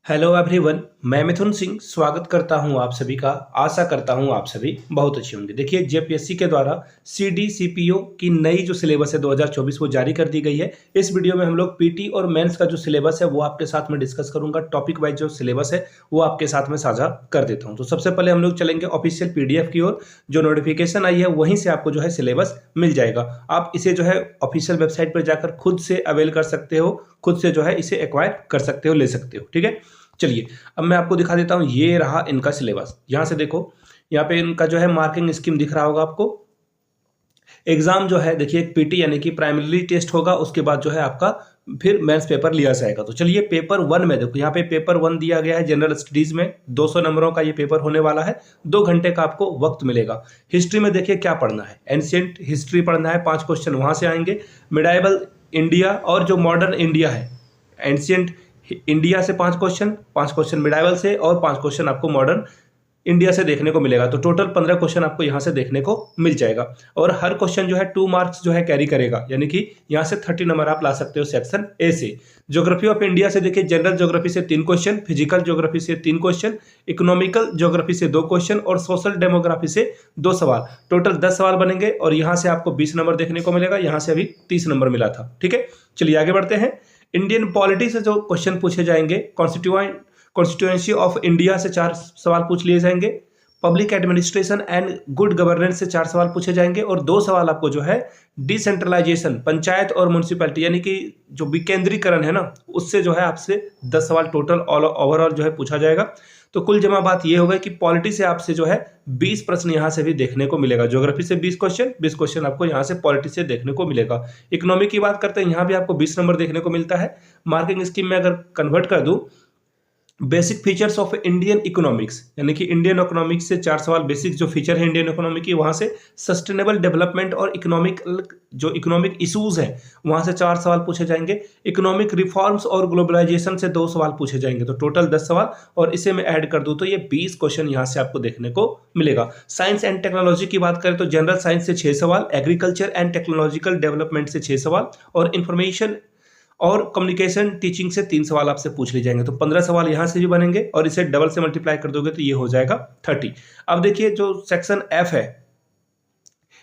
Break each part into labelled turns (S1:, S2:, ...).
S1: Hello everyone. मैं मिथुन सिंह स्वागत करता हूं आप सभी का। आशा करता हूं आप सभी बहुत अच्छे होंगे। देखिए, जेपीएससी के द्वारा सीडी सीपीओ की नई जो सिलेबस है 2024 वो जारी कर दी गई है। इस वीडियो में हम लोग पीटी और मेंस का जो सिलेबस है वो आपके साथ में डिस्कस करूंगा। टॉपिक वाइज जो सिलेबस है वो आपके साथ में साझा कर देता हूं। तो सबसे पहले हम लोग चलेंगे ऑफिशियल पीडीएफ की ओर। जो नोटिफिकेशन आई है वहीं से आपको जो है सिलेबस मिल जाएगा। आप इसे जो है ऑफिशियल वेबसाइट पर जाकर खुद से अवेल कर सकते हो, खुद से जो है इसे एक्वायर कर सकते हो, ले सकते हो। ठीक है, चलिए अब मैं आपको दिखा देता हूं। ये रहा इनका सिलेबस। यहां से देखो, यहाँ पे इनका जो है मार्किंग स्कीम दिख रहा होगा आपको। एग्जाम जो है देखिए, एक पीटी यानी कि प्राइमरी टेस्ट होगा, उसके बाद जो है आपका फिर मेंस पेपर लिया जाएगा। तो चलिए पेपर वन में देखो, यहाँ पे पेपर वन दिया गया है जनरल स्टडीज में। 200 नंबरों का ये पेपर होने वाला है। 2 घंटे का आपको वक्त मिलेगा। हिस्ट्री में देखिए क्या पढ़ना है, एंशियंट हिस्ट्री पढ़ना है। 5 क्वेश्चन वहां से आएंगे। मिडाइवल इंडिया और जो मॉडर्न इंडिया है, एंशियंट इंडिया से 5 क्वेश्चन, 5 क्वेश्चन मिडाइवल से और 5 क्वेश्चन आपको मॉडर्न इंडिया से देखने को मिलेगा। तो टोटल 15 क्वेश्चन आपको यहां से देखने को मिल जाएगा। और हर क्वेश्चन जो है 2 मार्क्स जो है कैरी करेगा, यानी कि यहां से 30 नंबर आप ला सकते हो सेक्शन ए से। ज्योग्राफी ऑफ इंडिया से देखिए, जनरल ज्योग्राफी से 3 क्वेश्चन, फिजिकल ज्योग्राफी से 3 क्वेश्चन, इकोनॉमिकल ज्योग्राफी से 2 क्वेश्चन और सोशल डेमोग्राफी से 2 सवाल। टोटल 10 सवाल बनेंगे और यहां से आपको 20 नंबर देखने को मिलेगा। यहां से अभी 30 नंबर मिला था। ठीक है, चलिए आगे बढ़ते हैं। इंडियन पॉलिटी से जो क्वेश्चन पूछे जाएंगे, कॉन्स्टिट्यूएंसी ऑफ इंडिया से 4 सवाल पूछ लिए जाएंगे। Public administration and good governance से 4 सवाल पूछे जाएंगे और 2 सवाल आपको जो है डिसेंट्रलाइजेशन, पंचायत और म्युनिसिपैलिटी यानी कि जो विकेंद्रीकरण है ना, उससे जो है आपसे 10 सवाल टोटल ओवरऑल जो है पूछा जाएगा। तो कुल जमा बात ये होगा कि पॉलिटी से आपसे जो है 20 प्रश्न यहां से भी देखने को मिलेगा। ज्योग्राफी से 20 क्वेश्चन, 20 क्वेश्चन आपको यहां से पॉलिटी से देखने को मिलेगा। इकोनॉमी की बात करते हैं, यहां भी आपको 20 नंबर देखने को मिलता है। मार्किंग स्कीम में अगर कन्वर्ट कर दूं, basic features of Indian economics यानी कि इंडियन इकोनॉमिक्स से 4 सवाल, बेसिक जो फीचर है इंडियन इकोनॉमी की, वहां से सस्टेनेबल डेवलपमेंट और इकोनॉमिक इश्यूज है वहां से 4 सवाल पूछे जाएंगे। इकोनॉमिक रिफॉर्म्स और ग्लोबलाइजेशन से 2 सवाल पूछे जाएंगे। तो टोटल 10 सवाल, और इसे मैं ऐड कर दूं तो ये 20 क्वेश्चन यहां से आपको देखने को मिलेगा। साइंस एंड टेक्नोलॉजी की बात करें तो जनरल साइंस से 6 सवाल, एग्रीकल्चर एंड टेक्नोलॉजिकल डेवलपमेंट से 6 सवाल और इंफॉर्मेशन और कम्युनिकेशन टीचिंग से 3 सवाल आपसे पूछ लिए जाएंगे। तो 15 सवाल यहां से भी बनेंगे और इसे डबल से मल्टीप्लाई कर दोगे तो ये हो जाएगा 30। अब देखिए जो सेक्शन एफ है,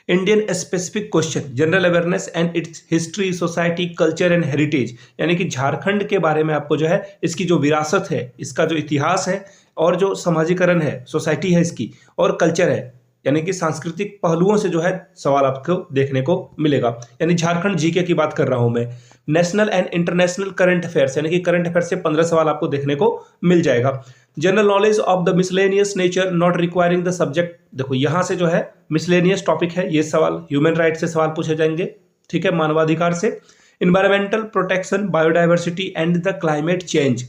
S1: Indian specific question, general awareness and it's history, society, culture and heritage, यानी कि झारखंड के बारे में आपको जो है इसकी जो विरासत है, इसका जो इतिहास है और जो समाजीकरण है, सोसाइटी है इसकी, और कल्चर है यानी कि सांस्कृतिक पहलुओं से जो है सवाल आपको देखने को मिलेगा। यानी झारखंड जीके की बात कर रहा हूं मैं। National and international current affairs यानी कि करंट अफेयर्स से 15 सवाल आपको देखने को मिल जाएगा। General knowledge of the miscellaneous nature not requiring the subject, देखो यहां से जो है मिसलेनियस टॉपिक है ये सवाल। ह्यूमन राइट से सवाल पूछे जाएंगे, ठीक है, मानवाधिकार से। Environmental protection, biodiversity and the climate change,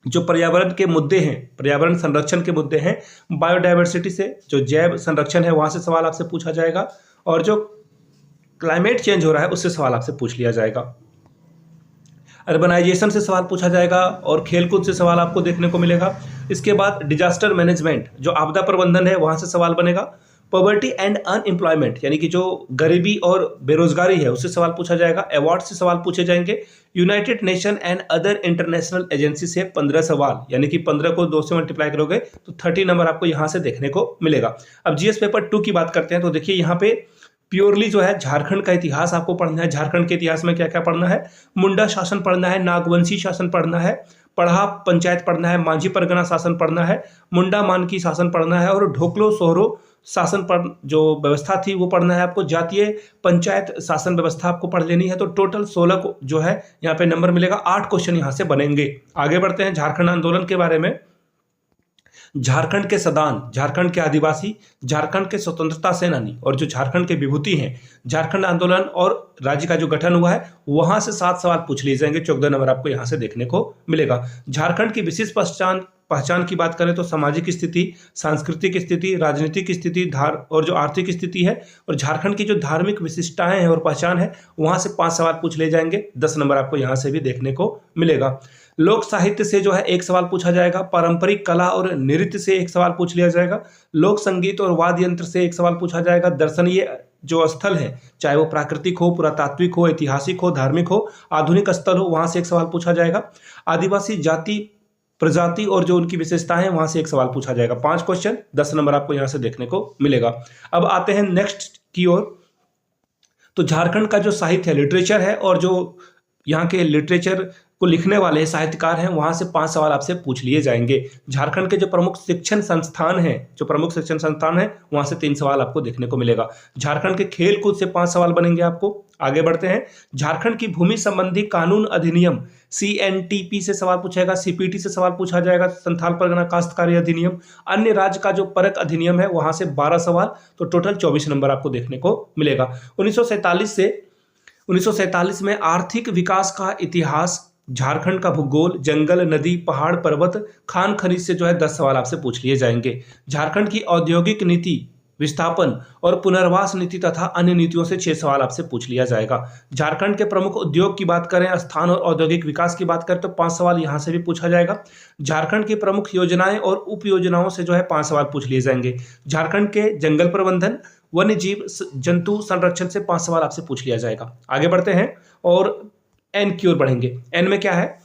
S1: जो पर्यावरण के मुद्दे हैं, पर्यावरण संरक्षण के मुद्दे हैं। बायोडाइवर्सिटी से जो जैव संरक्षण है वहां से सवाल आपसे पूछा जाएगा और जो क्लाइमेट चेंज हो रहा है उससे सवाल आपसे पूछ लिया जाएगा। अर्बनाइजेशन से सवाल पूछा जाएगा और खेलकूद से सवाल आपको देखने को मिलेगा। इसके बाद डिजास्टर मैनेजमेंट, जो आपदा प्रबंधन है वहां से सवाल बनेगा। पॉवर्टी एंड अनएम्प्लॉयमेंट यानी कि जो गरीबी और बेरोजगारी है उससे सवाल पूछा जाएगा। अवार्ड से सवाल पूछे जाएंगे। United nation and other international agency से 15 सवाल, यानी कि 15 को 2 से मल्टीप्लाई करोगे तो 30 नंबर आपको यहां से देखने को मिलेगा। अब जीएस पेपर 2 की बात करते हैं तो देखिए यहाँ पे प्योरली जो है झारखंड का इतिहास आपको पढ़ना है। झारखंड के इतिहास में क्या क्या पढ़ना है, मुंडा शासन पढ़ना है, नागवंशी शासन पढ़ना है, पढ़ा पंचायत पढ़ना है, मांझी परगना शासन पढ़ना है, मुंडा मानकी शासन पढ़ना है और ढोकलो सोहरो शासन पर जो व्यवस्था थी वो पढ़ना है आपको। जातीय पंचायत शासन व्यवस्था आपको पढ़ लेनी है। तो टोटल 16 को जो है यहाँ पे नंबर मिलेगा। 8 क्वेश्चन यहाँ से बनेंगे। आगे बढ़ते हैं झारखंड आंदोलन के बारे में। झारखंड के सदान, झारखंड के आदिवासी, झारखंड के स्वतंत्रता सेनानी और जो झारखंड के विभूति हैं, झारखंड आंदोलन और राज्य का जो गठन हुआ है वहां से 7 सवाल पूछ लिए जाएंगे। 14 नंबर आपको यहां से देखने को मिलेगा। झारखंड की विशिष्ट पहचान की बात करें तो सामाजिक स्थिति, सांस्कृतिक स्थिति, राजनीतिक स्थिति, और जो आर्थिक स्थिति है और झारखंड की जो धार्मिक विशिष्टताएं हैं और पहचान है वहां से 5 सवाल पूछ लिए जाएंगे। 10 नंबर आपको यहां से भी देखने को मिलेगा। लोक साहित्य से जो है 1 सवाल पूछा जाएगा। पारंपरिक कला और नृत्य से 1 सवाल पूछ लिया जाएगा। लोक संगीत और वाद्य यंत्र से 1 सवाल पूछा जाएगा। दर्शनीय जो स्थल है, चाहे वो प्राकृतिक हो, पुरातात्विक हो, ऐतिहासिक हो, धार्मिक हो, आधुनिक स्थल हो, वहां से 1 सवाल पूछा जाएगा। आदिवासी जाति प्रजाति और जो उनकी विशेषताएं हैं वहां से एक सवाल पूछा जाएगा। 5 क्वेश्चन, 10 नंबर आपको यहां से देखने को मिलेगा। अब आते हैं नेक्स्ट की ओर। तो झारखंड का जो साहित्य लिटरेचर है और जो यहाँ के लिटरेचर को लिखने वाले साहित्यकार हैं वहां से 5 सवाल आपसे पूछ लिए जाएंगे। झारखंड के जो प्रमुख शिक्षण संस्थान हैं वहां से 3 सवाल आपको देखने को मिलेगा। झारखंड के खेल कूद से 5 सवाल बनेंगे आपको। आगे बढ़ते हैं। झारखंड की भूमि संबंधी कानून अधिनियम CNTP से सवाल पूछेगा, CPT से सवाल पूछा जाएगा, संथाल परगना काश्तकारी अधिनियम, अन्य राज्य का जो परक अधिनियम है वहां से 12 सवाल, तो टोटल 24 नंबर आपको देखने को मिलेगा। 1947 में आर्थिक विकास का इतिहास, झारखंड का भूगोल, जंगल, नदी, पहाड़, पर्वत, खान खनिज से जो है 10 सवाल आपसे पूछ लिए जाएंगे। झारखंड की औद्योगिक नीति, विस्थापन और पुनर्वास नीति तथा अन्य नीतियों से 6 सवाल आपसे पूछ लिया जाएगा। झारखंड के प्रमुख उद्योग की बात करें, स्थान और औद्योगिक विकास की बात करें तो 5 सवाल यहां से भी पूछा जाएगा। झारखंड की प्रमुख योजनाएं और उप योजनाओं से जो है 5 सवाल पूछ लिए जाएंगे। झारखंड के जंगल प्रबंधन, वन्य जीव जंतु संरक्षण से 5 सवाल आपसे पूछ लिया जाएगा। आगे बढ़ते हैं और एन की ओर बढ़ेंगे। एन में क्या है?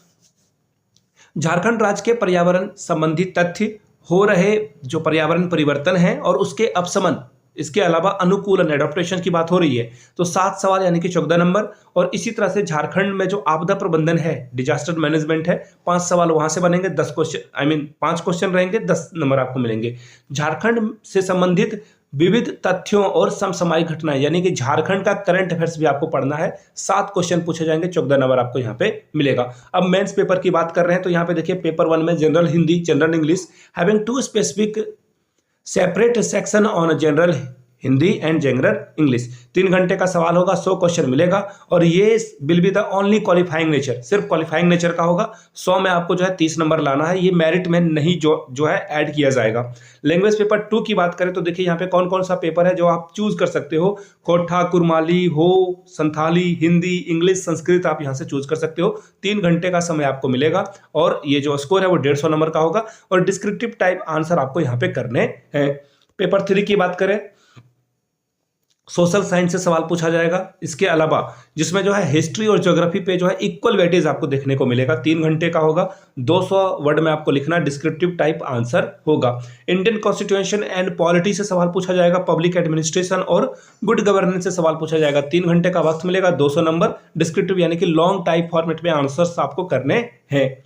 S1: झारखंड राज्य के पर्यावरण संबंधी तथ्य, हो रहे जो पर्यावरण परिवर्तन है और उसके अपशमन, इसके अलावा अनुकूलन एडॉप्टेशन की बात हो रही है, तो 7 सवाल यानी कि 14 नंबर। और इसी तरह से झारखंड में जो आपदा प्रबंधन है, डिजास्टर मैनेजमेंट है, 5 सवाल वहां से बनेंगे। 10 क्वेश्चन 5 क्वेश्चन रहेंगे, 10 नंबर आपको मिलेंगे। झारखंड से संबंधित विविध तथ्यों और समसामयिक घटनाएं, यानी कि झारखंड का करंट अफेयर्स भी आपको पढ़ना है। 7 क्वेश्चन पूछे जाएंगे, 14 नंबर आपको यहाँ पे मिलेगा। अब मेंस पेपर की बात कर रहे हैं तो यहाँ पे देखिए पेपर 1 में general Hindi, general English having 2 specific separate section on general Hindi and general English. 3 घंटे का सवाल होगा, 100 क्वेश्चन मिलेगा और ये will be the only qualifying nature, सिर्फ क्वालिफाइंग नेचर का होगा। 100 में आपको जो है 30 नंबर लाना है, ये मेरिट में नहीं जो है ऐड किया जाएगा। लैंग्वेज पेपर 2 की बात करें तो देखिए यहाँ पे कौन कौन सा पेपर है जो आप चूज कर सकते हो। खोटा, कुरमाली, हो, संथाली, हिंदी, इंग्लिश, संस्कृत आप यहाँ से चूज कर सकते हो। 3 घंटे का समय आपको मिलेगा और ये जो स्कोर है वो 150 नंबर का होगा और डिस्क्रिप्टिव टाइप आंसर आपको यहाँ पे करने हैं। पेपर 3 की बात करें, सोशल साइंस से सवाल पूछा जाएगा। इसके अलावा जिसमें जो है हिस्ट्री और ज्योग्राफी पे जो है इक्वल वेटेज आपको देखने को मिलेगा। 3 घंटे का होगा, 200 वर्ड में आपको लिखना, डिस्क्रिप्टिव टाइप आंसर होगा। इंडियन कॉन्स्टिट्यूशन एंड पॉलिटी से सवाल पूछा जाएगा। पब्लिक एडमिनिस्ट्रेशन और गुड गवर्नेंस से सवाल पूछा जाएगा। 3 घंटे का वक्त मिलेगा, 200 नंबर। डिस्क्रिप्टिव यानी कि लॉन्ग टाइप फॉर्मेट में आंसर्स आपको करने हैं।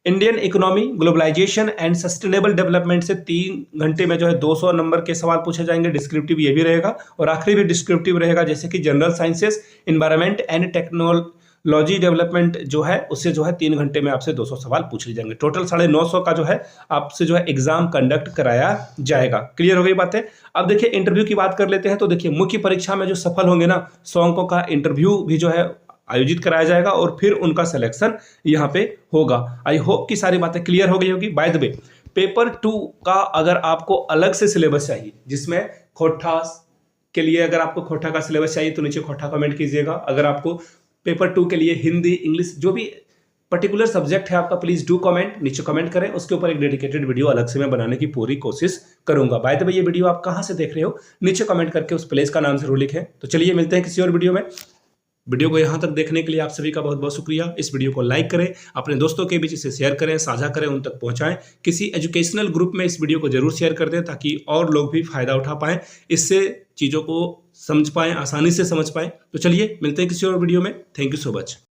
S1: Indian economy, globalisation and sustainable development से 3 घंटे में जो है 200 नंबर के सवाल पूछे जाएंगे। डिस्क्रिप्टिव ये भी रहेगा और आखिरी भी डिस्क्रिप्टिव रहेगा, जैसे कि general sciences, environment and technology development जो है उससे जो है 3 घंटे में आपसे 200 सवाल पूछ लिए जाएंगे। टोटल 950 का जो है आपसे जो है एग्जाम कंडक्ट कराया जाएगा। क्लियर हो गई बातें? अब देखिए इंटरव्यू की बात कर लेते हैं। तो देखिए मुख्य परीक्षा में जो सफल होंगे ना, 100 अंकों का इंटरव्यू भी जो है आयोजित कराया जाएगा और फिर उनका सिलेक्शन यहाँ पे होगा। आई होप कि सारी बातें क्लियर हो गई होगी। बाय द वे, पेपर 2 का अगर आपको अलग से सिलेबस चाहिए, जिसमें खोटा के लिए अगर आपको खोटा का सिलेबस चाहिए तो नीचे खोटा कमेंट कीजिएगा। अगर आपको पेपर 2 के लिए हिंदी, इंग्लिश, जो भी पर्टिकुलर सब्जेक्ट है आपका, प्लीज डू कमेंट, नीचे कमेंट करें। उसके ऊपर एक डेडिकेटेड वीडियो अलग से मैं बनाने की पूरी कोशिश करूंगा। बाय द वे, ये वीडियो आप कहाँ से देख रहे हो नीचे कमेंट करके उस प्लेस का नाम जरूर लिखें। तो चलिए मिलते हैं किसी और वीडियो में। वीडियो को यहाँ तक देखने के लिए आप सभी का बहुत बहुत शुक्रिया। इस वीडियो को लाइक करें, अपने दोस्तों के बीच इसे शेयर करें, साझा करें, उन तक पहुँचाएं। किसी एजुकेशनल ग्रुप में इस वीडियो को जरूर शेयर कर दें ताकि और लोग भी फायदा उठा पाएं, इससे चीज़ों को समझ पाएं, आसानी से समझ पाएं। तो चलिए मिलते हैं किसी और वीडियो में। Thank you so much.